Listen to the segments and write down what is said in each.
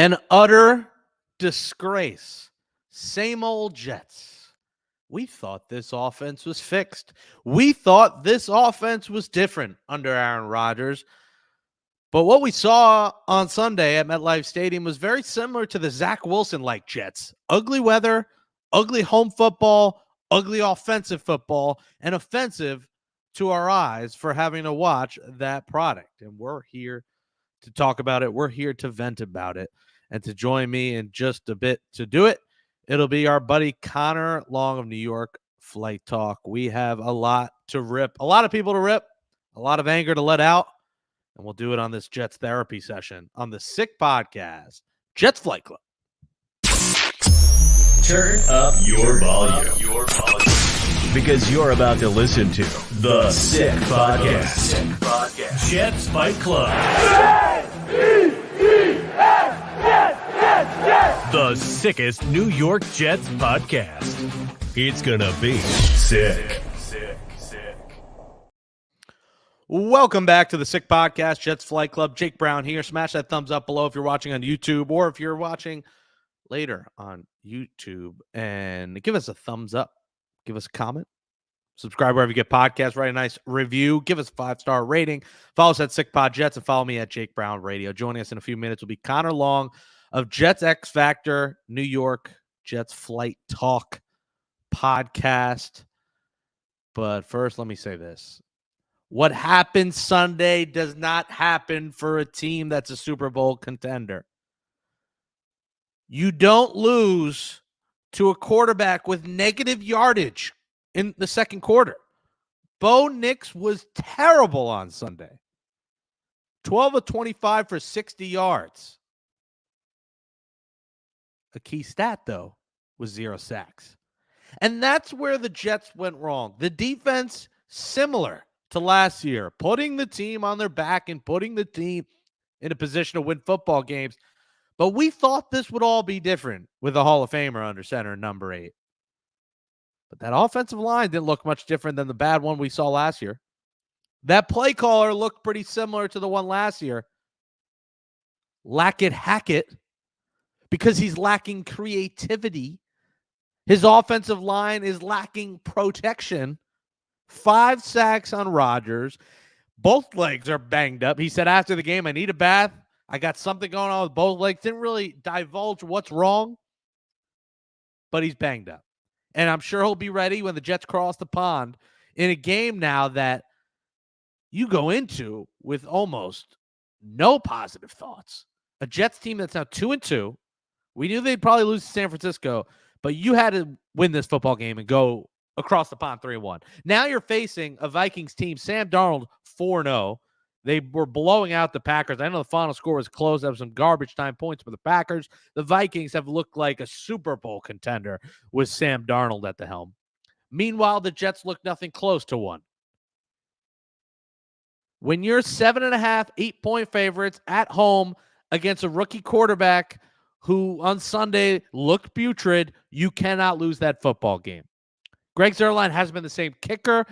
An utter disgrace. Same old Jets. We thought this offense was fixed. We thought this offense was different under Aaron Rodgers. But what we saw on Sunday at MetLife Stadium was very similar to the Zach Wilson-like Jets. Ugly weather, ugly home football, ugly offensive football, and offensive to our eyes for having to watch that product. And we're here to talk about it. We're here to vent about it. And to join me in just a bit to do it, it'll be our buddy Conor Long of New York Flight Talk. We have a lot to rip, a lot of people to rip, a lot of anger to let out, and we'll do it on this Jets therapy session on the Sick Podcast, Jets Flight Club. Turn up your volume. Because you're about to listen to the Sick Podcast. Jets Fight Club. The sickest New York Jets podcast. It's gonna be sick. Welcome back to the Sick Podcast, Jets Flight Club. Jake Brown here. Smash that thumbs up below if you're watching on YouTube or if you're watching later on YouTube. And give us a thumbs up. Give us a comment. Subscribe wherever you get podcasts. Write a nice review. Give us a 5-star rating. Follow us at Sick Pod Jets and follow me at Jake Brown Radio. Joining us in a few minutes will be Conor Long of Jets X Factor, New York Jets Flight Talk podcast. But first, let me say this. What happened Sunday does not happen for a team that's a Super Bowl contender. You don't lose to a quarterback with negative yardage in the second quarter. Bo Nix was terrible on Sunday. 12 of 25 for 60 yards. A key stat, though, was 0 sacks. And that's where the Jets went wrong. The defense, similar to last year, putting the team on their back and putting the team in a position to win football games. But we thought this would all be different with a Hall of Famer under center, number 8. But that offensive line didn't look much different than the bad one we saw last year. That play caller looked pretty similar to the one last year. Hackett, because he's lacking creativity. His offensive line is lacking protection. 5 sacks on Rodgers. Both legs are banged up. He said after the game, I need a bath. I got something going on with both legs. Didn't really divulge what's wrong, but he's banged up. And I'm sure he'll be ready when the Jets cross the pond in a game now that you go into with almost no positive thoughts. A Jets team that's now 2-2. We knew they'd probably lose to San Francisco, but you had to win this football game and go across the pond 3-1. Now you're facing a Vikings team, Sam Darnold 4-0. They were blowing out the Packers. I know the final score was close. That was some garbage time points for the Packers. The Vikings have looked like a Super Bowl contender with Sam Darnold at the helm. Meanwhile, the Jets look nothing close to one. When you're 7.5, 8-point favorites at home against a rookie quarterback who on Sunday looked putrid, you cannot lose that football game. Greg Zuerlein hasn't been the same kicker,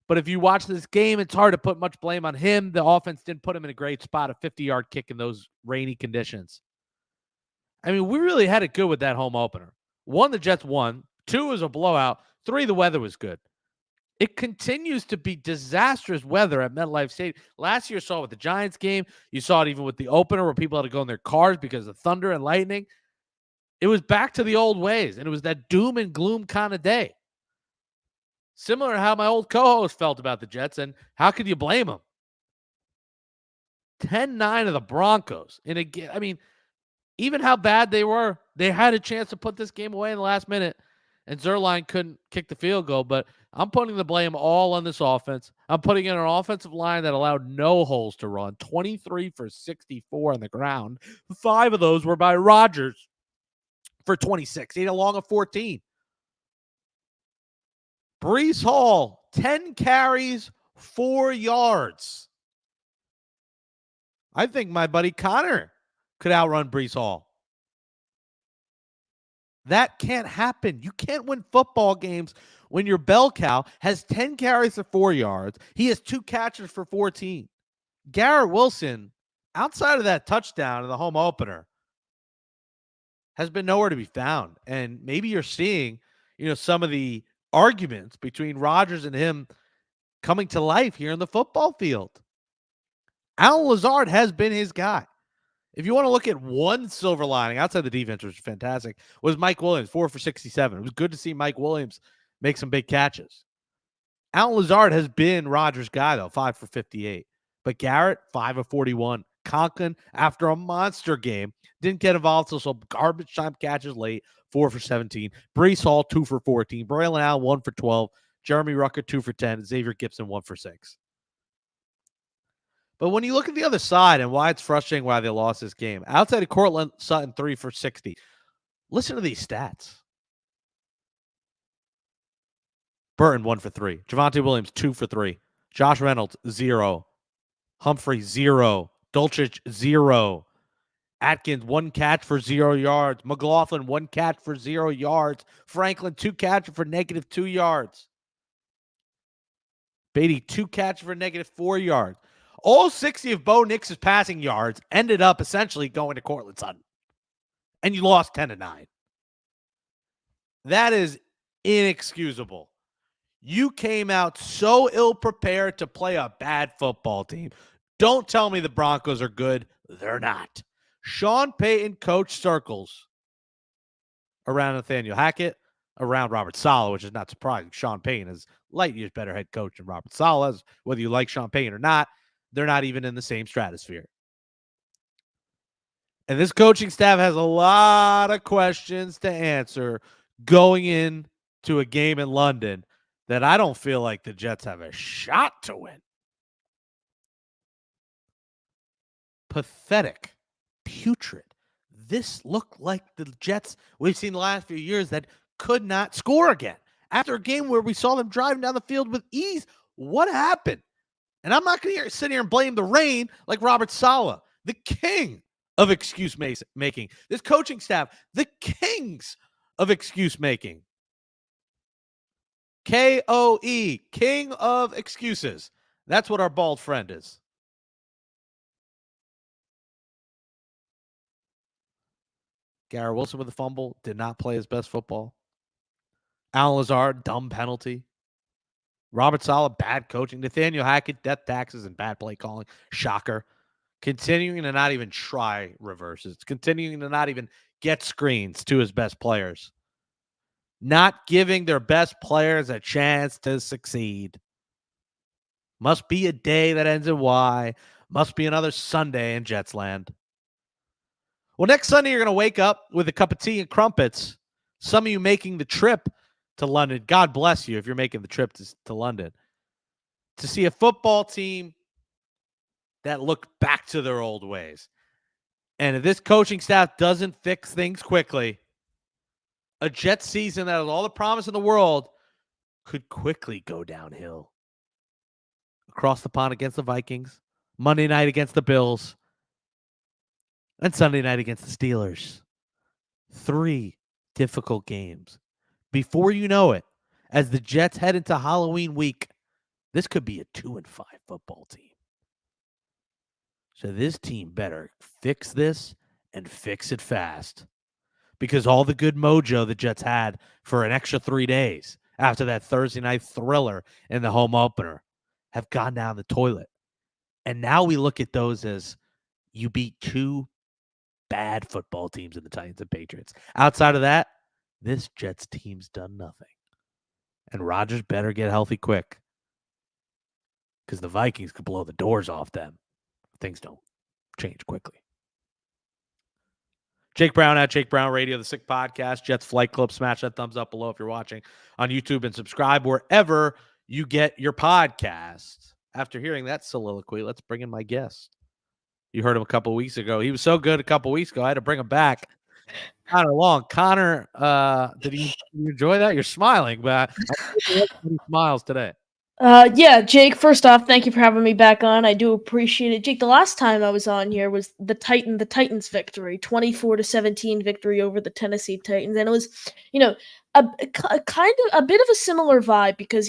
but if you watch this game, it's hard to put much blame on him. The offense didn't put him in a great spot, a 50-yard kick in those rainy conditions. I mean, we really had it good with that home opener. 1, the Jets won. 2 was a blowout. 3, the weather was good. It continues to be disastrous weather at MetLife Stadium. Last year, you saw it with the Giants game. You saw it even with the opener where people had to go in their cars because of thunder and lightning. It was back to the old ways, and it was that doom and gloom kind of day. Similar to how my old co-host felt about the Jets, and how could you blame him? 10-9 of the Broncos. And again, I mean, even how bad they were, they had a chance to put this game away in the last minute, and Zuerlein couldn't kick the field goal. But I'm putting the blame all on this offense. I'm putting in an offensive line that allowed no holes to run, 23 for 64 on the ground. 5 of those were by Rodgers for 26. He had a long of 14. Breece Hall, 10 carries, 4 yards. I think my buddy Conor could outrun Breece Hall. That can't happen. You can't win football games when your bell cow has 10 carries for 4 yards. He has 2 catches for 14. Garrett Wilson, outside of that touchdown in the home opener, has been nowhere to be found. And maybe you're seeing, some of the arguments between Rodgers and him coming to life here in the football field. Allen Lazard has been his guy. If you want to look at one silver lining outside the defense, which was fantastic, was Mike Williams, 4 for 67. It was good to see Mike Williams make some big catches. Allen Lazard has been Rodgers' guy, though, 5 for 58. But Garrett, 5 of 41. Conklin, after a monster game, didn't get involved until some garbage time catches late, 4 for 17. Breece Hall, 2 for 14. Braylon Allen, 1 for 12. Jeremy Rucker, 2 for 10. Xavier Gibson, 1 for 6. But when you look at the other side and why it's frustrating why they lost this game, outside of Cortland Sutton, 3 for 60, listen to these stats. Burton, 1 for 3. Javonte Williams, 2 for 3. Josh Reynolds, 0. Humphrey, 0. Dulcich, 0. Atkins, 1 catch for 0 yards. McLaughlin, 1 catch for 0 yards. Franklin, 2 catches for -2 yards. Beatty, 2 catches for -4 yards. All 60 of Bo Nix's passing yards ended up essentially going to Cortland Sutton. And you lost 10-9. That is inexcusable. You came out so ill-prepared to play a bad football team. Don't tell me the Broncos are good. They're not. Sean Payton coached circles around Nathaniel Hackett, around Robert Saleh, which is not surprising. Sean Payton is light years better head coach than Robert Saleh. Whether you like Sean Payton or not, they're not even in the same stratosphere. And this coaching staff has a lot of questions to answer going into a game in London that I don't feel like the Jets have a shot to win. Pathetic. Putrid. This looked like the Jets we've seen the last few years that could not score again. After a game where we saw them driving down the field with ease, what happened? And I'm not going to sit here and blame the rain like Robert Saleh, the king of excuse making. This coaching staff, the kings of excuse making. KOE, king of excuses. That's what our bald friend is. Garrett Wilson with a fumble, did not play his best football. Allen Lazard, dumb penalty. Robert Saleh, bad coaching. Nathaniel Hackett, death taxes and bad play calling. Shocker. Continuing to not even try reverses. Continuing to not even get screens to his best players. Not giving their best players a chance to succeed. Must be a day that ends in Y. Must be another Sunday in Jets land. Well, next Sunday, you're going to wake up with a cup of tea and crumpets. Some of you making the trip to London. God bless you if you're making the trip to London. To see a football team that looked back to their old ways. And if this coaching staff doesn't fix things quickly, a Jets season that has all the promise in the world could quickly go downhill. Across the pond against the Vikings, Monday night against the Bills, and Sunday night against the Steelers. 3 difficult games. Before you know it, as the Jets head into Halloween week, this could be a 2-5 football team. So this team better fix this and fix it fast. Because all the good mojo the Jets had for an extra 3 days after that Thursday night thriller in the home opener have gone down the toilet. And now we look at those as you beat 2 bad football teams in the Titans and Patriots. Outside of that, this Jets team's done nothing. And Rodgers better get healthy quick. Because the Vikings could blow the doors off them. Things don't change quickly. Jake Brown at Jake Brown Radio, the Sick Podcast, Jets Flight Club. Smash that thumbs up below if you're watching on YouTube and subscribe wherever you get your podcasts. After hearing that soliloquy, let's bring in my guest. You heard him a couple weeks ago. He was so good a couple weeks ago. I had to bring him back. Conor Long. Conor, did you enjoy that? You're smiling, but I smiles today. Yeah, Jake, first off, thank you for having me back on. I do appreciate it. Jake, the last time I was on here was the Titans victory, 24-17 victory over the Tennessee Titans. And it was, kind of a bit of a similar vibe because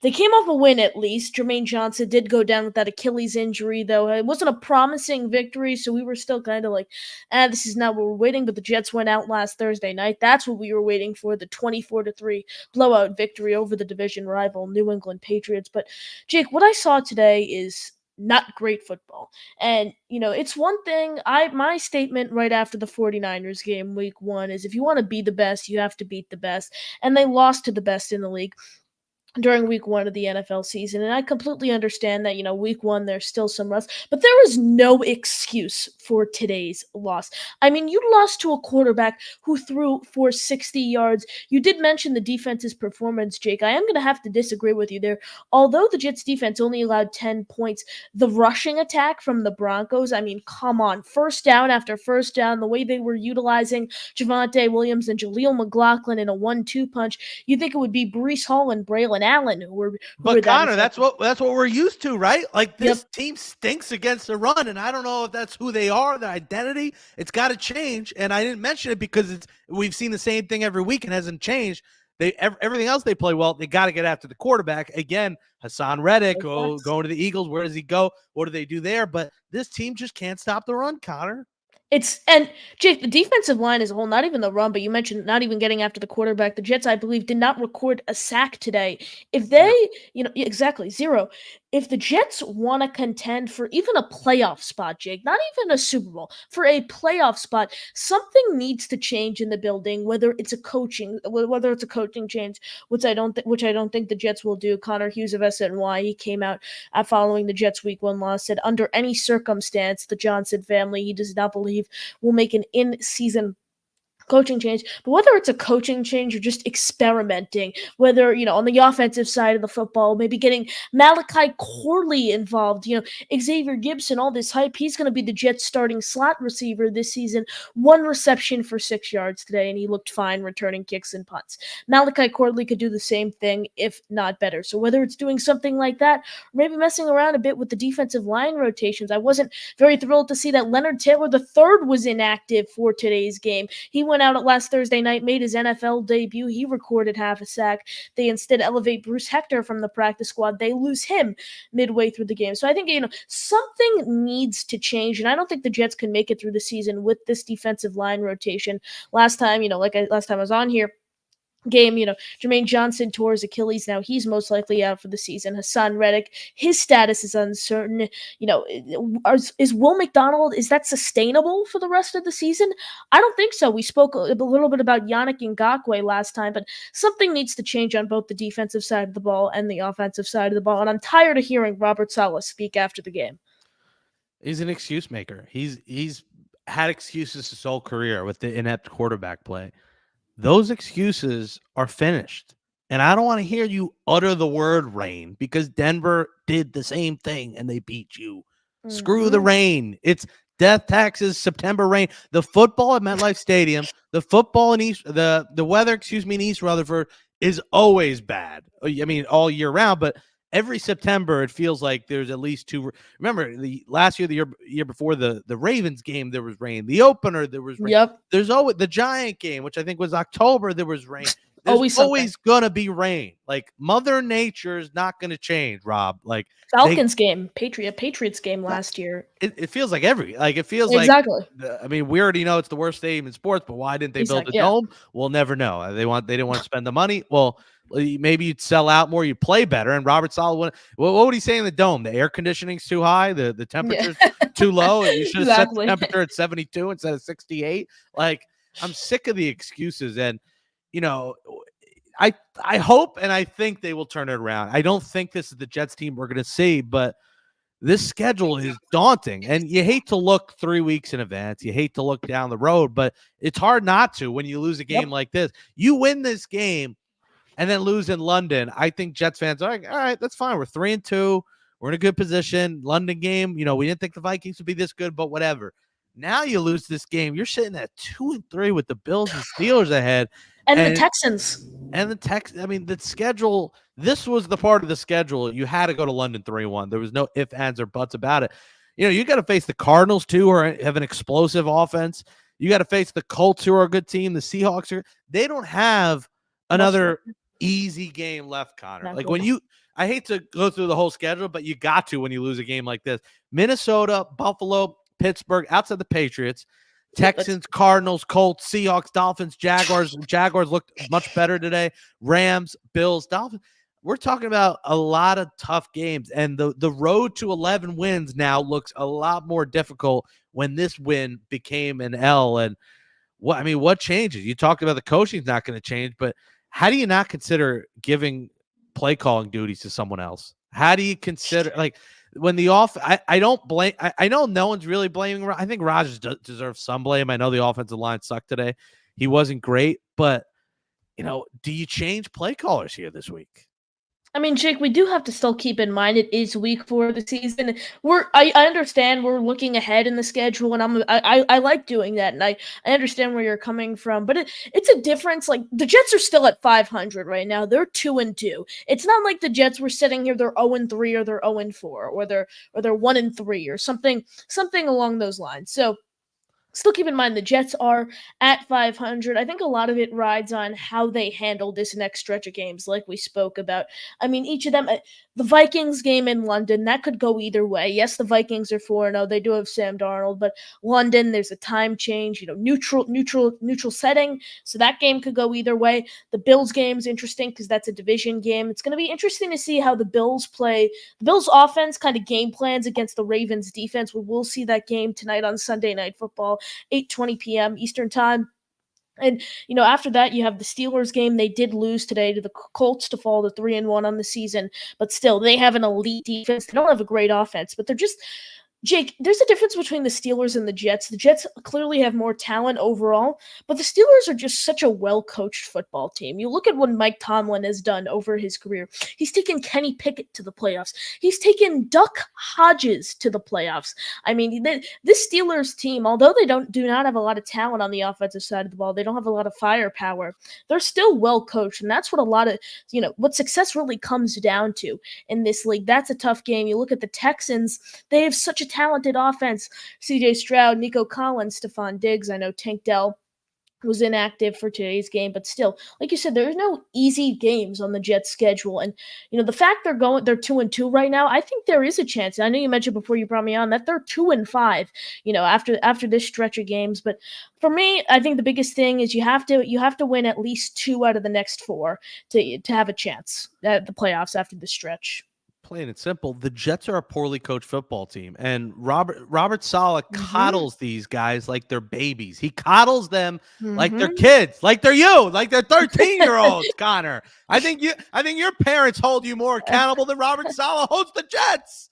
they came off a win at least. Jermaine Johnson did go down with that Achilles injury, though it wasn't a promising victory, so we were still kind of like, this is not what we're waiting. But the Jets went out last Thursday night. That's what we were waiting for, the 24-3 blowout victory over the division rival New England Patriots. But Jake, what I saw today is not great football. And, it's one thing, my statement right after the 49ers game week 1 is if you want to be the best, you have to beat the best. And they lost to the best in the league during week 1 of the NFL season. And I completely understand that, week 1, there's still some rust, but there is no excuse for today's loss. I mean, you lost to a quarterback who threw for 60 yards. You did mention the defense's performance, Jake. I am going to have to disagree with you there. Although the Jets defense only allowed 10 points, the rushing attack from the Broncos, I mean, come on. First down after first down, the way they were utilizing Javonte Williams and Jaleel McLaughlin in a 1-2 punch, you think it would be Breece Hall and Braylon Allen who were But Connor, that that's what we're used to, right? Like this team stinks against the run, and I don't know if that's who they are, their identity. It's got to change, and I didn't mention it because we've seen the same thing every week and hasn't changed. Everything else they play well. They got to get after the quarterback again. Hassan Reddick going to the Eagles. Where does he go? What do they do there? But this team just can't stop the run, Connor. And Jake, the defensive line as a whole, not even the run, but you mentioned not even getting after the quarterback. The Jets, I believe, did not record a sack today. If they, exactly, 0. If the Jets want to contend for even a playoff spot, Jake, not even a Super Bowl, for a playoff spot, something needs to change in the building, whether it's a coaching change, which I don't think the Jets will do. Connor Hughes of SNY, he came out following the Jets week 1 loss, said under any circumstance, the Johnson family, he does not believe will make an in-season coaching change. But whether it's a coaching change or just experimenting, whether, on the offensive side of the football, maybe getting Malachi Corley involved, Xavier Gibson, all this hype, he's going to be the Jets starting slot receiver this season. 1 reception for 6 yards today, and he looked fine returning kicks and punts. Malachi Corley could do the same thing, if not better. So whether it's doing something like that, or maybe messing around a bit with the defensive line rotations. I wasn't very thrilled to see that Leonard Taylor III was inactive for today's game. He went out last Thursday night, made his NFL debut. He recorded half a sack. They instead elevate Bruce Hector from the practice squad. They lose him midway through the game. So I think, something needs to change, and I don't think the Jets can make it through the season with this defensive line rotation. Last time I was on here, Jermaine Johnson tore his Achilles. Now he's most likely out for the season. Hassan Reddick, his status is uncertain. Is Will McDonald, is that sustainable for the rest of the season? I don't think so. We spoke a little bit about Yannick Ngakoue last time, but something needs to change on both the defensive side of the ball and the offensive side of the ball. And I'm tired of hearing Robert Saleh speak after the game. He's an excuse maker. He's had excuses his whole career with the inept quarterback play. Those excuses are finished. And I don't want to hear you utter the word rain because Denver did the same thing and they beat you. Mm-hmm. Screw the rain. It's death taxes, September rain. The football at MetLife Stadium, the football in the weather, in East Rutherford is always bad. I mean, all year round, but every September, it feels like there's at least 2. Remember, the last year, the year before the Ravens game, there was rain. The opener, there was rain. Yep. There's always the Giant game, which I think was October, there was rain. There's always going to be rain. Like, Mother Nature is not going to change, Rob. Like, Falcons game, Patriots game last year. It feels like it feels exactly. Like, I mean, we already know it's the worst stadium in sports, but why didn't they build a dome? We'll never know. They didn't want to spend the money. Well, maybe you'd sell out more, you'd play better. And Robert Saleh, what would he say in the dome? The air conditioning's too high, the temperature's too low. You should have set the temperature at 72 instead of 68. Like, I'm sick of the excuses. And, I hope and I think they will turn it around. I don't think this is the Jets team we're going to see, but this schedule is daunting. And you hate to look 3 weeks in advance. You hate to look down the road, but it's hard not to when you lose a game like this. You win this game and then lose in London. I think Jets fans are like, all right, that's fine. We're 3-2. We're in a good position. London game, we didn't think the Vikings would be this good, but whatever. Now you lose this game. You're sitting at 2-3 with the Bills and Steelers ahead. And the Texans. And the schedule, this was the part of the schedule. You had to go to London 3-1. There was no ifs, ands, or buts about it. You got to face the Cardinals, too, who have an explosive offense. You got to face the Colts, who are a good team. The Seahawks, they don't have another easy game left, Connor. Not Like good. I hate to go through the whole schedule, but you got to when you lose a game like this. Minnesota, Buffalo, Pittsburgh, outside the Patriots, Texans, Cardinals, Colts, Seahawks, Dolphins, Jaguars. Jaguars looked much better today. Rams, Bills, Dolphins. We're talking about a lot of tough games, and the road to 11 wins now looks a lot more difficult when this win became an L. And what changes? You talked about the coaching's not going to change, but how do you not consider giving play calling duties to someone else? How do you consider when the I don't blame. I know no one's really blaming. I think Rodgers deserves some blame. I know the offensive line sucked today. He wasn't great, but do you change play callers here this week? I mean, Jake, we do have to still keep in mind it is week 4 of the season. I understand we're looking ahead in the schedule, and I like doing that, and I understand where you're coming from. But it's a difference. Like the Jets are still at 500 right now. They're 2-2. It's not like the Jets were sitting here. They're 0-3 or they're 0-4 or they're 1-3 or something along those lines. So. Still keep in mind the Jets are at 500. I think a lot of it rides on how they handle this next stretch of games, like we spoke about. I mean, each of them, the Vikings game in London, that could go either way. Yes, the Vikings are 4-0. They do have Sam Darnold, but London, there's a time change, neutral setting. So that game could go either way. The Bills game's interesting because that's a division game. It's going to be interesting to see how the Bills play. The Bills offense kind of game plans against the Ravens defense. We'll see that game tonight on Sunday Night Football. 8:20 p.m. Eastern Time. And, after that, you have the Steelers game. They did lose today to the Colts to fall to 3-1 on the season. But still, they have an elite defense. They don't have a great offense, but they're just – Jake, there's a difference between the Steelers and the Jets. The Jets clearly have more talent overall, but the Steelers are just such a well-coached football team. You look at what Mike Tomlin has done over his career. He's taken Kenny Pickett to the playoffs. He's taken Duck Hodges to the playoffs. I mean, this Steelers team, although they do not have a lot of talent on the offensive side of the ball, they don't have a lot of firepower. They're still well-coached, and that's what a lot of, what success really comes down to in this league. That's a tough game. You look at the Texans, they have such a talented offense. C.J. Stroud, Nico Collins, Stephon Diggs. I know Tank Dell was inactive for today's game, but still, like you said, there's no easy games on the Jets schedule. And, the fact they're 2-2 right now, I think there is a chance. I know you mentioned before you brought me on that they're 2-5, after this stretch of games. But for me, I think the biggest thing is you have to win at least 2 out of the next 4 to have a chance at the playoffs after this stretch. Plain and simple, the Jets are a poorly coached football team, and Robert Saleh coddles these guys like they're babies. He coddles them like they're kids, like they're 13-year-olds. Connor, I think your parents hold you more accountable than Robert Saleh holds the Jets.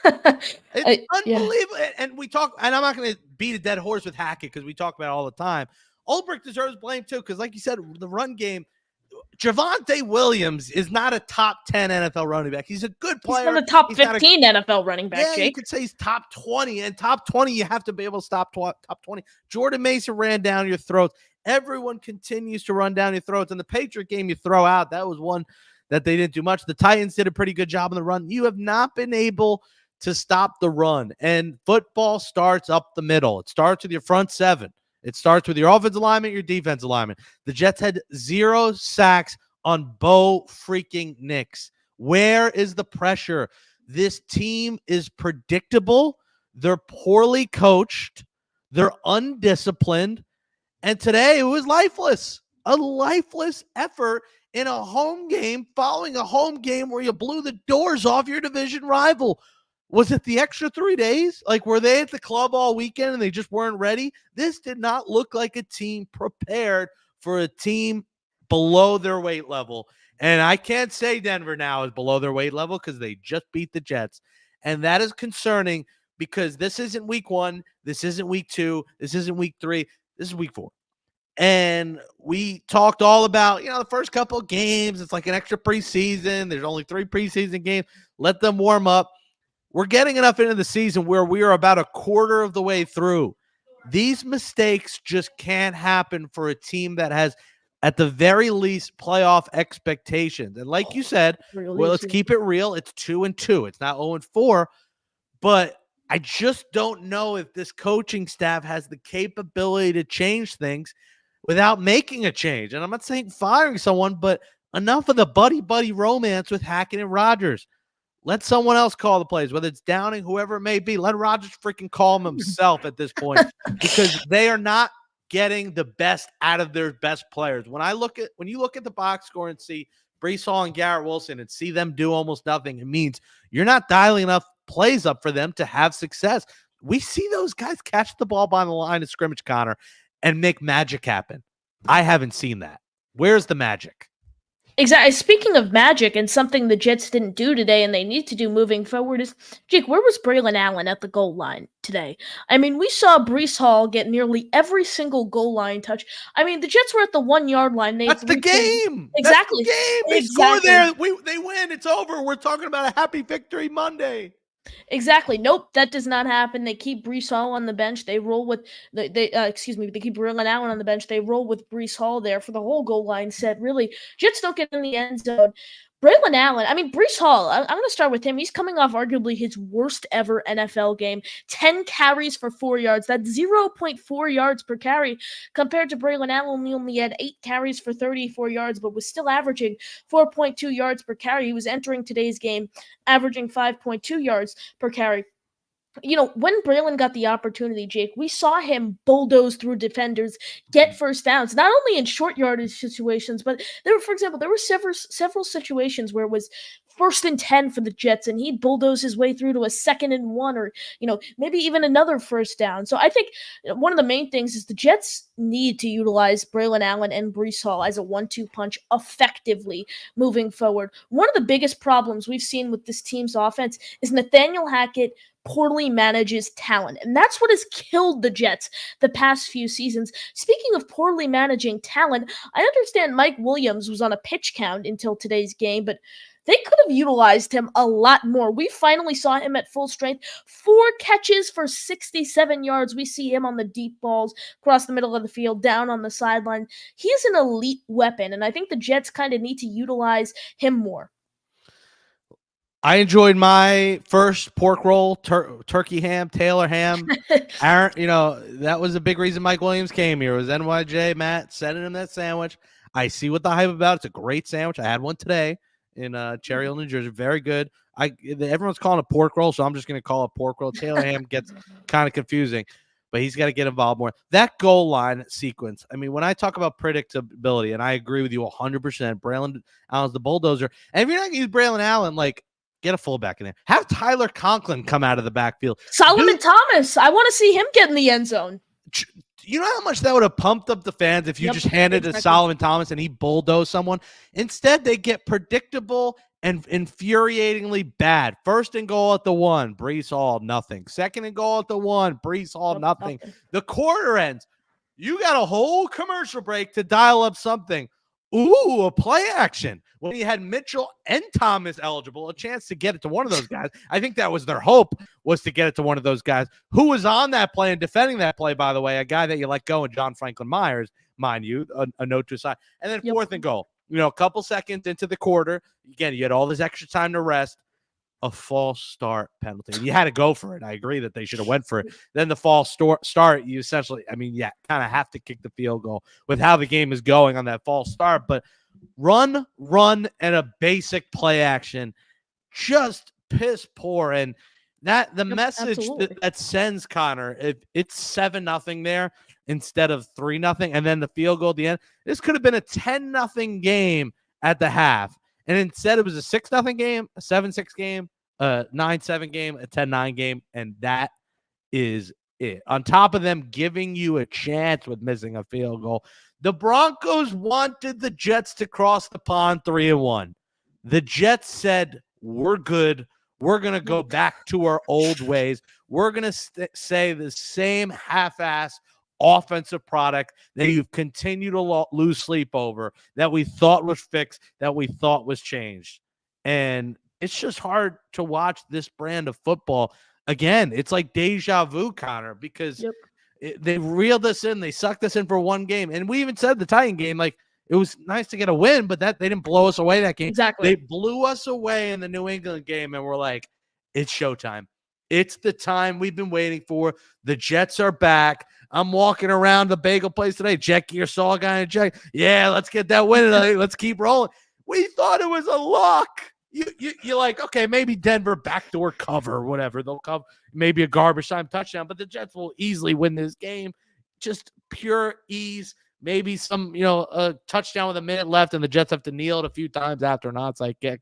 It's unbelievable. Yeah. And we talk, and I'm not going to beat a dead horse with Hackett because we talk about it all the time. Ulbrich deserves blame too because, like you said, the run game. Javonte Williams is not a top 10 NFL running back. He's a good player. He's not a top 15 NFL running back, Jake. You could say he's top 20, and top 20, you have to be able to stop top 20. Jordan Mason ran down your throats. Everyone continues to run down your throats. In the Patriot game you throw out, that was one that they didn't do much. The Titans did a pretty good job on the run. You have not been able to stop the run, and football starts up the middle. It starts with your front 7. It starts with your offensive alignment, your defensive alignment. The Jets had 0 sacks on Bo freaking Nix. Where is the pressure? This team is predictable. They're poorly coached. They're undisciplined. And today it was lifeless. A lifeless effort in a home game following a home game where you blew the doors off your division rival. Was it the extra 3 days? Like, were they at the club all weekend and they just weren't ready? This did not look like a team prepared for a team below their weight level. And I can't say Denver now is below their weight level because they just beat the Jets. And that is concerning because this isn't week 1. This isn't week 2. This isn't week 3. This is week 4. And we talked all about, the first couple of games. It's like an extra preseason. There's only 3 preseason games. Let them warm up. We're getting enough into the season where we are about a quarter of the way through. These mistakes just can't happen for a team that has, at the very least, playoff expectations. And like you said, let's keep it real. It's 2-2. It's not 0-4. But I just don't know if this coaching staff has the capability to change things. without making a change. And I'm not saying firing someone, but enough of the buddy romance with Hackett and Rodgers. Let someone else call the plays, whether it's Downing, whoever it may be. Let Rodgers freaking call them himself at this point, because they are not getting the best out of their best players. When you look at the box score and see Breece Hall and Garrett Wilson and see them do almost nothing, it means you're not dialing enough plays up for them to have success. We see those guys catch the ball by the line of scrimmage, Connor, and make magic happen. I haven't seen that. Where's the magic? Exactly. Speaking of magic, and something the Jets didn't do today and they need to do moving forward is, Jake, where was Braylon Allen at the goal line today? I mean, we saw Breece Hall get nearly every single goal line touch. I mean, the Jets were at the 1 yard line. That's the game. Exactly. That's the game. They score there. They win. It's over. We're talking about a happy victory Monday. Exactly. Nope, that does not happen. They keep Breece Hall on the bench. They roll with they keep Braylon Allen on the bench. They roll with Breece Hall there for the whole goal line set. Really, Jets don't get in the end zone. Braylon Allen, I mean, Breece Hall, I'm going to start with him. He's coming off arguably his worst ever NFL game. 10 carries for 4 yards. That's 0.4 yards per carry compared to Braylon Allen. He only had 8 carries for 34 yards, but was still averaging 4.2 yards per carry. He was entering today's game averaging 5.2 yards per carry. You know, when Braylon got the opportunity, Jake, we saw him bulldoze through defenders, get first downs, not only in short yardage situations, but there were several situations where it was 1st and 10 for the Jets, and he'd bulldoze his way through to a 2nd and 1, or, maybe even another first down. So I think one of the main things is the Jets need to utilize Braylon Allen and Breece Hall as a 1-2 punch effectively moving forward. One of the biggest problems we've seen with this team's offense is Nathaniel Hackett poorly manages talent. And that's what has killed the Jets the past few seasons. Speaking of poorly managing talent, I understand Mike Williams was on a pitch count until today's game, but they could have utilized him a lot more. We finally saw him at full strength. 4 catches for 67 yards. We see him on the deep balls across the middle of the field, down on the sideline. He's an elite weapon, and I think the Jets kind of need to utilize him more. I enjoyed my first pork roll, turkey ham, Taylor ham. Aaron, that was a big reason Mike Williams came here. It was NYJ Matt sending him that sandwich. I see what the hype about. It's a great sandwich. I had one today in Cherry Hill, New Jersey. Very good. Everyone's calling it pork roll, so I'm just going to call it pork roll. Taylor ham gets kind of confusing, but he's got to get involved more. That goal line sequence, I mean, when I talk about predictability, and I agree with you 100%, Braylon Allen's the bulldozer. And if you're not going to use Braylon Allen, get a fullback in there. Have Tyler Conklin come out of the backfield. Solomon Thomas. I want to see him get in the end zone. You know how much that would have pumped up the fans if you just handed it to Solomon Thomas and he bulldozed someone? Instead, they get predictable and infuriatingly bad. 1st and goal at the 1, Breece Hall, nothing. 2nd and goal at the 1, Breece Hall, nothing. The quarter ends. You got a whole commercial break to dial up something. Ooh, a play action. When you had Mitchell and Thomas eligible, a chance to get it to one of those guys. I think that was their hope, was to get it to one of those guys. Who was on that play and defending that play, by the way, a guy that you let go in John Franklin Myers, mind you, a note to aside. And then 4th and goal. A couple seconds into the quarter, again, you had all this extra time to rest. A false start penalty. You had to go for it. I agree that they should have went for it. Then the false start, you essentially, kind of have to kick the field goal with how the game is going on that false start. But run, and a basic play action, just piss poor. And that the message that sends, Connor, if it's 7-0 there instead of 3-0, and then the field goal at the end, this could have been a 10-0 game at the half. And instead, it was a 6-0 game, a 7-6 game, a 9-7 game, a 10-9 game, and that is it. On top of them giving you a chance with missing a field goal, the Broncos wanted the Jets to cross the pond 3-1. The Jets said, we're good. We're going to go back to our old ways. We're going to say the same half-ass offensive product that you've continued to lose sleep over, that we thought was fixed, that we thought was changed. And it's just hard to watch this brand of football. Again, it's like deja vu, Connor, because they reeled us in. They sucked us in for one game. And we even said the Titan game, it was nice to get a win, but that they didn't blow us away that game. Exactly. They blew us away in the New England game, and we're like, it's showtime. It's the time we've been waiting for. The Jets are back. I'm walking around the bagel place today. Jack, you saw a guy in Jack. Yeah, let's get that win tonight. Let's keep rolling. We thought it was a lock. You're like, okay, maybe Denver backdoor cover, whatever. They'll cover maybe a garbage time touchdown, but the Jets will easily win this game. Just pure ease. Maybe some, a touchdown with a minute left, and the Jets have to kneel it a few times after an onside kick.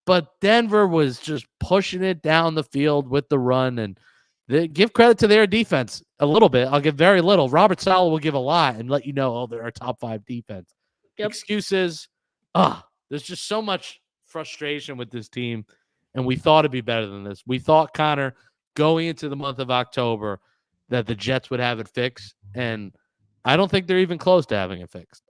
But Denver was just pushing it down the field with the run, and they give credit to their defense a little bit. I'll give very little. Robert Saleh will give a lot and let you know, they're a top 5 defense. Yep. Excuses. There's just so much frustration with this team, and we thought it'd be better than this. We thought, Connor, going into the month of October, that the Jets would have it fixed, and I don't think they're even close to having it fixed.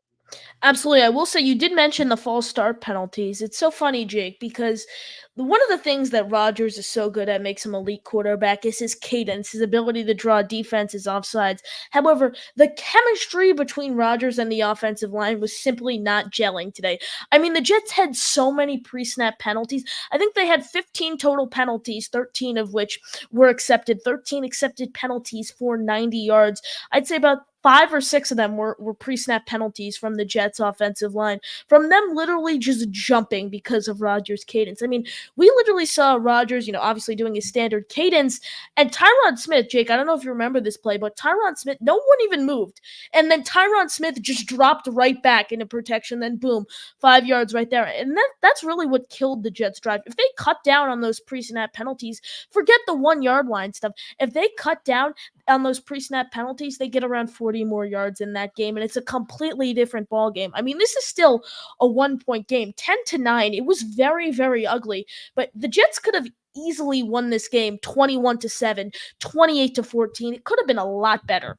Absolutely. I will say you did mention the false start penalties. It's so funny, Jake, because one of the things that Rodgers is so good at, makes him elite quarterback, is his cadence, his ability to draw defenses offsides. However, the chemistry between Rodgers and the offensive line was simply not gelling today. I mean, the Jets had so many pre-snap penalties. I think they had 15 total penalties, 13 of which were accepted, 13 accepted penalties for 90 yards. I'd say about 5 or 6 of them were pre-snap penalties from the Jets offensive line, from them literally just jumping because of Rodgers' cadence. I mean, we literally saw Rodgers, obviously doing his standard cadence, and Tyron Smith, Jake, I don't know if you remember this play, but Tyron Smith, no one even moved. And then Tyron Smith just dropped right back into protection, then boom, 5 yards right there. And that's really what killed the Jets' drive. If they cut down on those pre-snap penalties, forget the 1 yard line stuff. If they cut down on those pre-snap penalties, they get around 40 more yards in that game, and it's a completely different ball game. I mean, this is still a 1-point game, 10-9. It was very, very ugly, but the Jets could have easily won this game 21-7, 28-14. It could have been a lot better.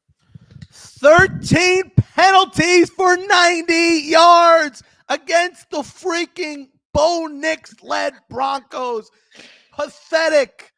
13 penalties for 90 yards against the freaking Bo Nix-led Broncos. Pathetic.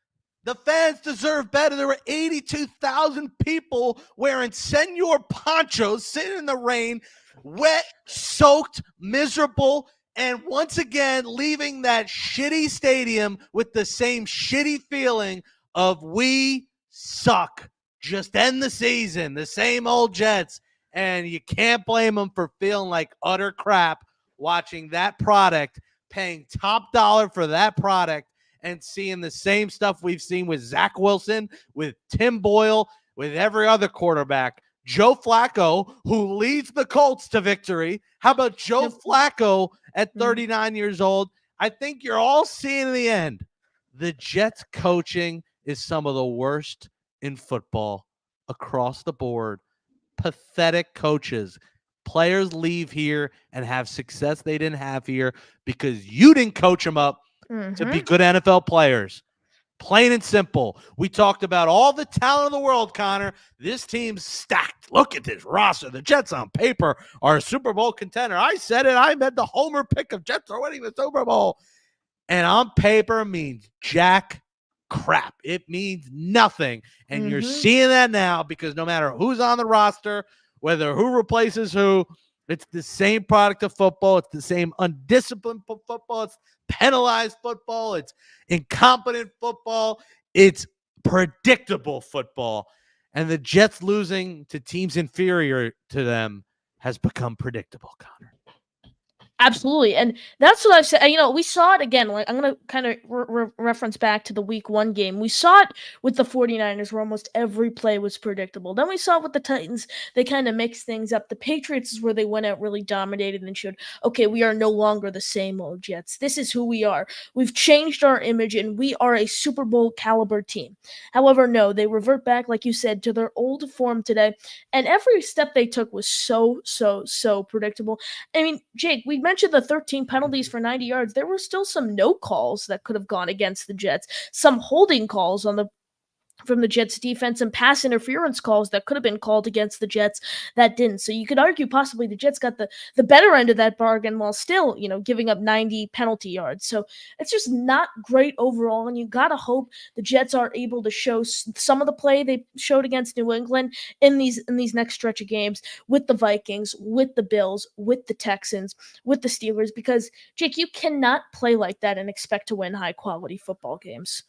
The fans deserve better. There were 82,000 people wearing senior ponchos, sitting in the rain, wet, soaked, miserable, and once again leaving that shitty stadium with the same shitty feeling of we suck. Just end the season. The same old Jets. And you can't blame them for feeling like utter crap watching that product, paying top dollar for that product, and seeing the same stuff we've seen with Zach Wilson, with Tim Boyle, with every other quarterback. Joe Flacco, who leads the Colts to victory. How about Joe Flacco at 39 years old? I think you're all seeing in the end, the Jets coaching is some of the worst in football across the board. Pathetic coaches. Players leave here and have success they didn't have here because you didn't coach them up to be good NFL players. Plain and simple. We talked about all the talent of the world, Connor. This team's stacked. Look at this roster. The Jets on paper are a Super Bowl contender. I said it. I made the homer pick of Jets are winning the Super Bowl. And on paper means jack crap. It means nothing. And you're seeing that now because no matter who's on the roster, whether who replaces who, it's the same product of football. It's the same undisciplined football. It's penalized football. It's incompetent football. It's predictable football. And the Jets losing to teams inferior to them has become predictable, Connor. Absolutely. And that's what I've said. We saw it again. Like, I'm going to kind of reference back to the week 1 game. We saw it with the 49ers where almost every play was predictable. Then we saw it with the Titans. They kind of mixed things up. The Patriots is where they went out, really dominated, and showed, okay, we are no longer the same old Jets. This is who we are. We've changed our image, and we are a Super Bowl caliber team. However, no, they revert back, like you said, to their old form today. And every step they took was so predictable. I mean, Jake, we mentioned the 13 penalties for 90 yards. There were still some no calls that could have gone against the Jets, some holding calls from the Jets defense and pass interference calls that could have been called against the Jets that didn't. So you could argue possibly the Jets got the better end of that bargain while still, giving up 90 penalty yards. So it's just not great overall. And you got to hope the Jets are able to show some of the play they showed against New England in these next stretch of games with the Vikings, with the Bills, with the Texans, with the Steelers, because Jake, you cannot play like that and expect to win high quality football games.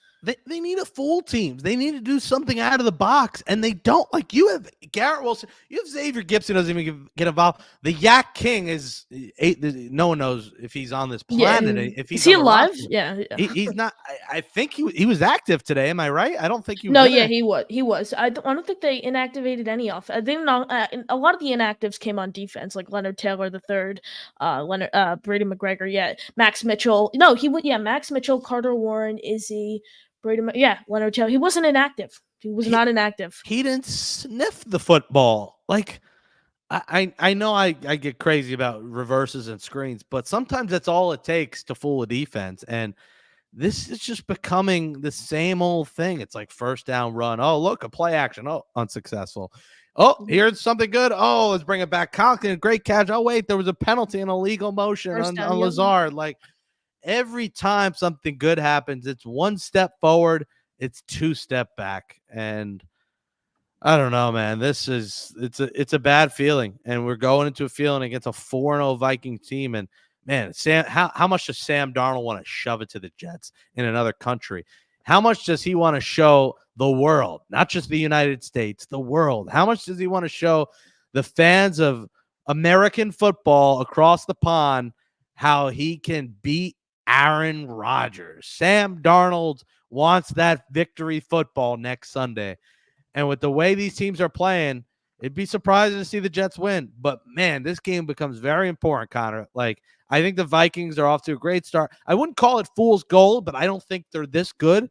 They need to fool teams. They need to do something out of the box, and they don't. Like, you have Garrett Wilson, you have Xavier Gibson doesn't even get involved. The Yak King is no one knows if he's on this planet. If he's is he on the alive? roster. Yeah. He's not. I think he was active today. Am I right? I don't think he was. No, yeah, he was. I don't think they inactivated any off. I didn't know. A lot of the inactives came on defense, like Leonard Taylor the third, Brady McGregor. Yeah, Max Mitchell. No, he would. Yeah, Max Mitchell, Carter Warren, Izzy, Leonard Taylor. He wasn't inactive. He was not inactive. He didn't sniff the football. Like, I know I get crazy about reverses and screens, but sometimes that's all it takes to fool a defense. And this is just becoming the same old thing. It's like first down run. Oh, look, a play action. Oh, unsuccessful. Oh, here's something good. Oh, let's bring it back. Conklin, great catch. Oh, wait, there was a penalty and illegal motion on Lazard. Like, every time something good happens, it's one step forward, it's two step back. And I don't know, man. It's a bad feeling. And we're going into a feeling against a 4-0 Viking team. And man, how much does Sam Darnold want to shove it to the Jets in another country? How much does he want to show the world, not just the United States, the world? How much does he want to show the fans of American football across the pond how he can beat Aaron Rodgers? Sam Darnold wants that victory football next Sunday. And with the way these teams are playing, it'd be surprising to see the Jets win. But, man, this game becomes very important, Connor. Like, I think the Vikings are off to a great start. I wouldn't call it fool's gold, but I don't think they're this good.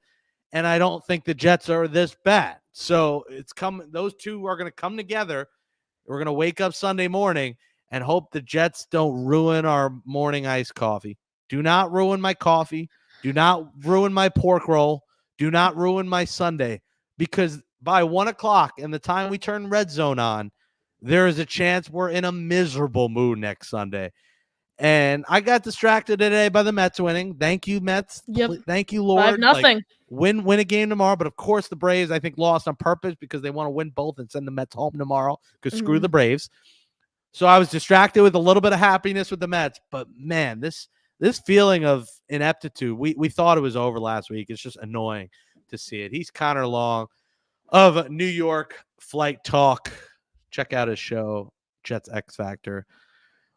And I don't think the Jets are this bad. So it's coming. Those two are going to come together. We're going to wake up Sunday morning and hope the Jets don't ruin our morning iced coffee. Do not ruin my coffee. Do not ruin my pork roll. Do not ruin my Sunday. Because by 1 o'clock and the time we turn Red Zone on, there is a chance we're in a miserable mood next Sunday. And I got distracted today by the Mets winning. Thank you, Mets. Yep. Thank you, Lord. 5-0. Like, win a game tomorrow. But, of course, the Braves, I think, lost on purpose because they want to win both and send the Mets home tomorrow because screw the Braves. So I was distracted with a little bit of happiness with the Mets. But, man, this feeling of ineptitude, we thought it was over last week. It's just annoying to see it. He's Conor Long of New York Flight Talk. Check out his show, Jets X Factor.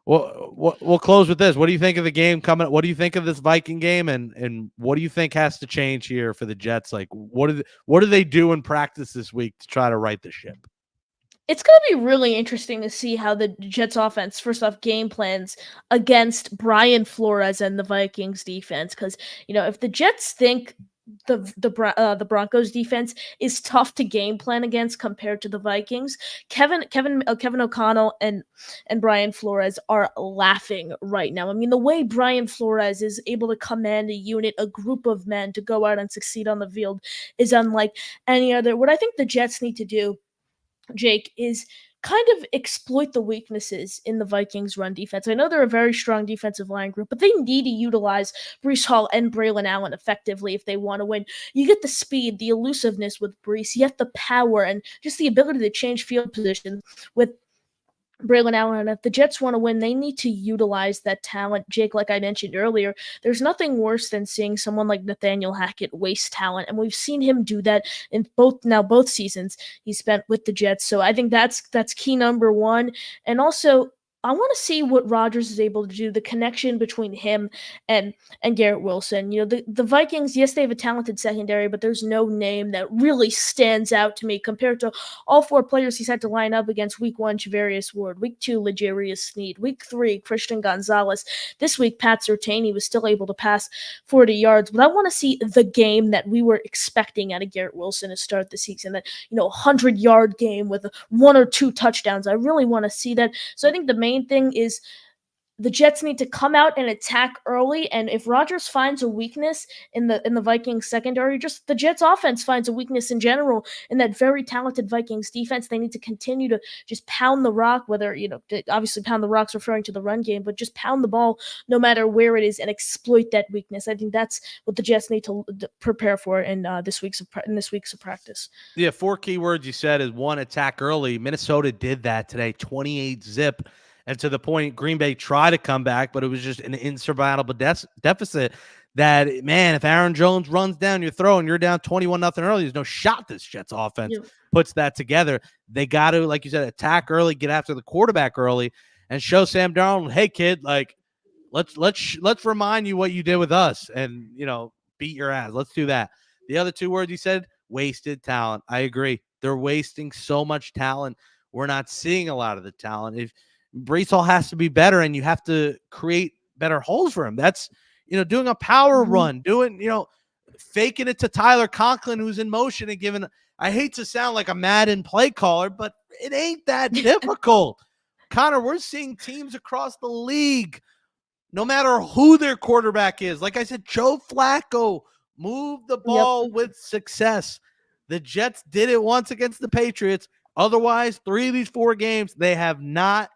We'll close with this. What do you think of the game coming? What do you think of this Viking game, and what do you think has to change here for the Jets? Like, what do they do in practice this week to try to right the ship? It's going to be really interesting to see how the Jets offense, first off, game plans against Brian Flores and the Vikings defense. Because, if the Jets think the Broncos defense is tough to game plan against compared to the Vikings, Kevin O'Connell and Brian Flores are laughing right now. I mean, the way Brian Flores is able to command a unit, a group of men to go out and succeed on the field is unlike any other. What I think the Jets need to do, Jake, is kind of exploit the weaknesses in the Vikings run defense. I know they're a very strong defensive line group, but they need to utilize Breece Hall and Braylon Allen effectively if they want to win. You get the speed, the elusiveness with Breece, yet the power and just the ability to change field position with Braylon Allen. And if the Jets want to win, they need to utilize that talent. Jake, like I mentioned earlier, there's nothing worse than seeing someone like Nathaniel Hackett waste talent. And we've seen him do that in both seasons he spent with the Jets. So I think that's key number one. And also, I want to see what Rodgers is able to do, the connection between him and Garrett Wilson. The Vikings, yes, they have a talented secondary, but there's no name that really stands out to me compared to all four players he's had to line up against. Week 1, Javarius Ward. Week 2, L'Jarius Sneed. Week 3, Christian Gonzalez. This week, Pat Surtain was still able to pass 40 yards. But I want to see the game that we were expecting out of Garrett Wilson to start the season, that 100-yard game with 1 or 2 touchdowns. I really want to see that. So I think the main thing is the Jets need to come out and attack early, and if Rodgers finds a weakness in the Vikings secondary, just the Jets offense finds a weakness in general in that very talented Vikings defense, they need to continue to just pound the rock, whether, obviously pound the rock's referring to the run game, but just pound the ball no matter where it is and exploit that weakness. I think that's what the Jets need to prepare for in this week's of practice. Yeah, 4 keywords you said is 1, attack early. Minnesota did that today, 28-0. And to the point, Green Bay tried to come back, but it was just an insurmountable deficit. that, man, if Aaron Jones runs down your throat and you're down 21-0 early, there's no shot this Jets offense puts that together. They got to, like you said, attack early, get after the quarterback early, and show Sam Darnold, hey, kid, like, let's remind you what you did with us and, beat your ass. Let's do that. The other two words you said, wasted talent. I agree. They're wasting so much talent. We're not seeing a lot of the talent. If Brees Hall has to be better, and you have to create better holes for him. That's, doing a power run, doing, faking it to Tyler Conklin, who's in motion, and giving. I hate to sound like a Madden play caller, but it ain't that difficult. Connor, we're seeing teams across the league, no matter who their quarterback is. Like I said, Joe Flacco moved the ball with success. The Jets did it once against the Patriots. Otherwise, 3 of these 4 games, they have not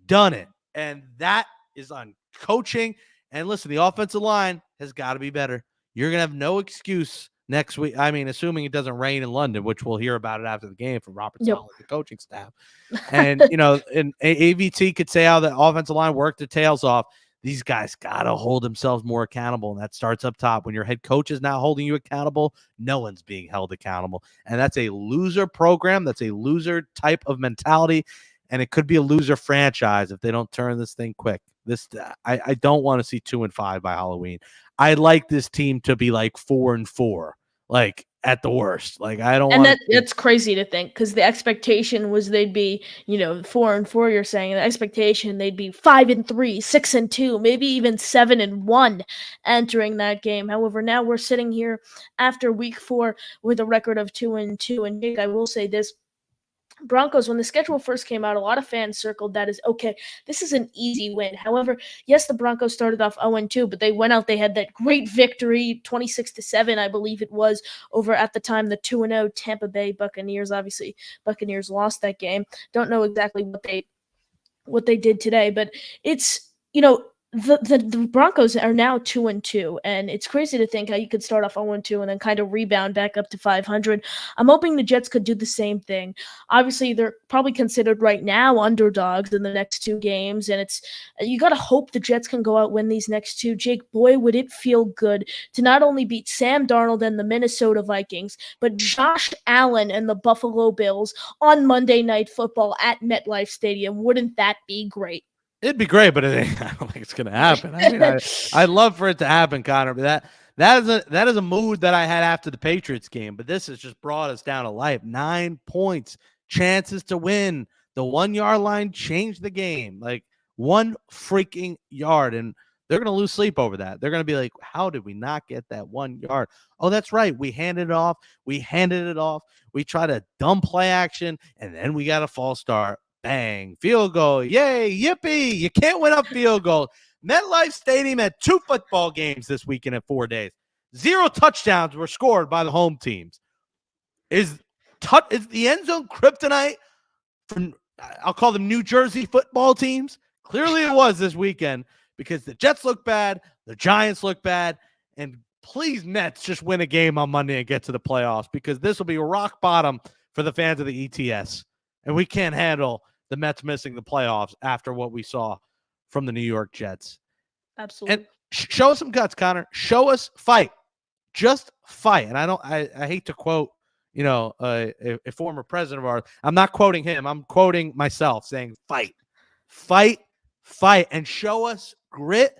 done it. And that is on coaching. And listen, the offensive line has got to be better. You're going to have no excuse next week. I mean, assuming it doesn't rain in London, which we'll hear about it after the game from Robert Saleh, the coaching staff. And, and AVT could say how the offensive line worked their tails off. These guys got to hold themselves more accountable, and that starts up top. When your head coach is not holding you accountable, no one's being held accountable. And that's a loser program. That's a loser type of mentality, and it could be a loser franchise if they don't turn this thing quick. I don't want to see 2-5 by Halloween. I'd like this team to be like 4-4, like at the worst. Like I don't. And that's crazy to think, because the expectation was they'd be 4-4. You're saying the expectation they'd be 5-3, 6-2, maybe even 7-1 entering that game. However, now we're sitting here after week 4 with a record of 2-2. And Jake, I will say this. Broncos, when the schedule first came out, a lot of fans circled that as, okay, this is an easy win. However, yes, the Broncos started off 0-2, but they went out, they had that great victory, 26-7, I believe it was, over at the time the 2-0 Tampa Bay Buccaneers. Obviously, Buccaneers lost that game. Don't know exactly what they did today, but it's, the Broncos are now 2-2, and it's crazy to think how you could start off 0-2 and then kind of rebound back up to 500. I'm hoping the Jets could do the same thing. Obviously, they're probably considered right now underdogs in the next 2 games, and you got to hope the Jets can go out win these next 2. Jake, boy, would it feel good to not only beat Sam Darnold and the Minnesota Vikings, but Josh Allen and the Buffalo Bills on Monday Night Football at MetLife Stadium. Wouldn't that be great? It'd be great, but I don't think it's going to happen. I mean, I'd love for it to happen, Connor, but that is a mood that I had after the Patriots game, but this has just brought us down to life. 9 points, chances to win. The 1-yard line changed the game, like 1 freaking yard, and they're going to lose sleep over that. They're going to be like, how did we not get that 1 yard? Oh, that's right. We handed it off. We tried a dumb play action, and then we got a false start. Bang, field goal. Yay, yippee. You can't win a field goal. MetLife Stadium had 2 football games this weekend in 4 days. 0 touchdowns were scored by the home teams. Is the end zone kryptonite from, I'll call them New Jersey football teams? Clearly it was this weekend, because the Jets look bad, the Giants look bad, and please, Mets, just win a game on Monday and get to the playoffs, because this will be rock bottom for the fans of the ETS. And we can't handle the Mets missing the playoffs after what we saw from the New York Jets. Absolutely. And show us some guts, Connor. Show us fight. Just fight. And I hate to quote, a former president of ours. I'm not quoting him. I'm quoting myself, saying fight. Fight. And show us grit,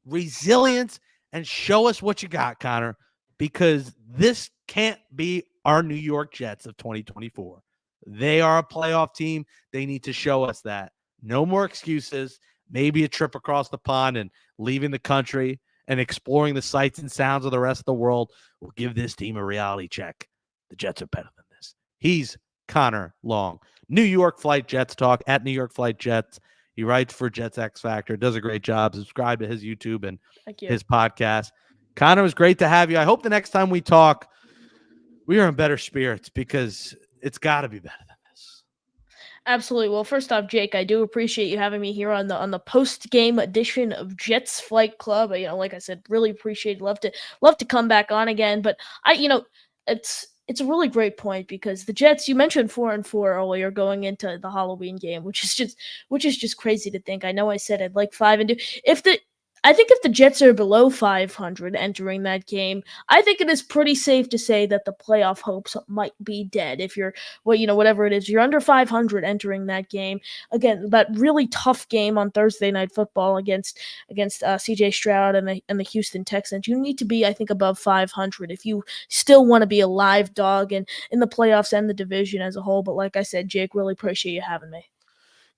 resilience, and show us what you got, Connor, because this can't be our New York Jets of 2024. They are a playoff team. They need to show us that. No more excuses. Maybe a trip across the pond and leaving the country and exploring the sights and sounds of the rest of the world will give this team a reality check. The Jets are better than this. He's Conor Long. New York Flight Jets Talk at New York Flight Jets. He writes for Jets X Factor, does a great job. Subscribe to his YouTube and his podcast. Conor, it was great to have you. I hope the next time we talk, we are in better spirits, because it's got to be better than this. Absolutely. Well, first off, Jake, I do appreciate you having me here on the post-game edition of Jets Flight Club. Like I said, really appreciate it. Love to come back on again. But it's a really great point, because the Jets, you mentioned 4-4 earlier going into the Halloween game, which is just crazy to think. I know I said I'd like 5-2. I think if the Jets are below 500 entering that game, I think it is pretty safe to say that the playoff hopes might be dead. If you're, whatever it is, you're under 500 entering that game. Again, that really tough game on Thursday Night Football against C.J. Stroud and the Houston Texans. You need to be, I think, above 500 if you still want to be a live dog in the playoffs and the division as a whole. But like I said, Jake, really appreciate you having me.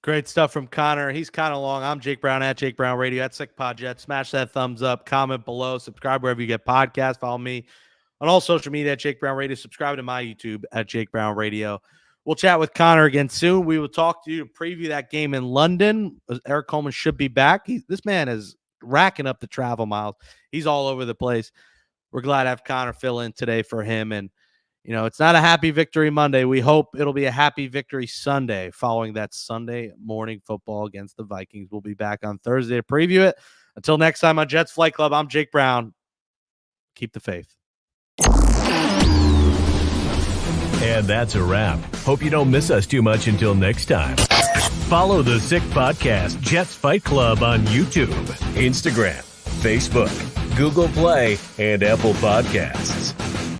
Great stuff from Conor. He's Conor Long. I'm Jake Brown at Jake Brown Radio at Sick Pod Jet. Smash that thumbs up, comment below, subscribe wherever you get podcasts. Follow me on all social media at Jake Brown Radio. Subscribe to my YouTube at Jake Brown Radio. We'll chat with Conor again soon. We will talk to you to preview that game in London. Eric Coleman should be back. This man is racking up the travel miles. He's all over the place. We're glad to have Conor fill in today for him. And it's not a happy victory Monday. We hope it'll be a happy victory Sunday following that Sunday morning football against the Vikings. We'll be back on Thursday to preview it. Until next time on Jets Flight Club, I'm Jake Brown. Keep the faith. And that's a wrap. Hope you don't miss us too much until next time. Follow the Sick Podcast Jets Fight Club on YouTube, Instagram, Facebook, Google Play, and Apple Podcasts.